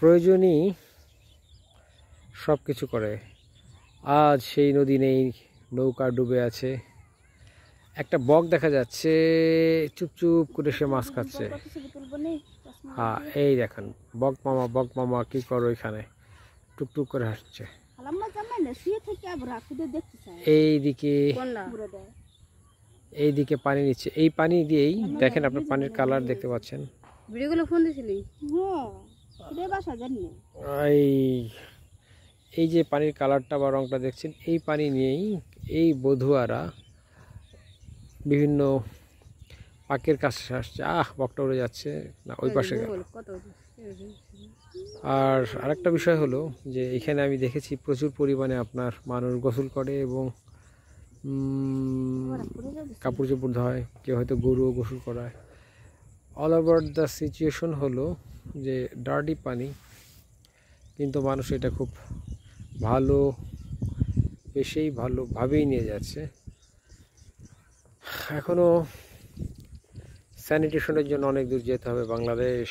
প্রয়োজনই সব কিছু করে। আজ সেই নদী নেই, নৌকা ডুবে আছে। একটা বক দেখা যাচ্ছে চুপচুপ করে সে মাছ খাচ্ছে। হ্যাঁ, এই দেখেন বক মামা কি করো এখানে, টুকটুক করে হাসছে। এইদিকে পানি নিচ্ছে, এই পানি দিয়েই দেখেন আপনার পানির কালার দেখতে পাচ্ছেন। এই যে পানির কালারটা বা রংটা দেখছেন, এই পানি নিয়েই এই বধুয়ারা বিভিন্ন পাকের কাছে আসছে। বকটা উড়ে যাচ্ছে না, ওই পাশে গেল। আর আরেকটা বিষয় হলো যে এখানে আমি দেখেছি প্রচুর পরিমাণে আপনার মানুষ গোসল করে এবং কাপড় চোপড় ধোয়, কেউ হয়তো গরুও গোসল করায়। অল ওভার দ্য সিচুয়েশন হলো যে ডার্টি পানি, কিন্তু মানুষ এটা খুব ভালোভাবেই নিয়ে যাচ্ছে। এখনও স্যানিটেশনের জন্য অনেক দূর যেতে হবে বাংলাদেশ।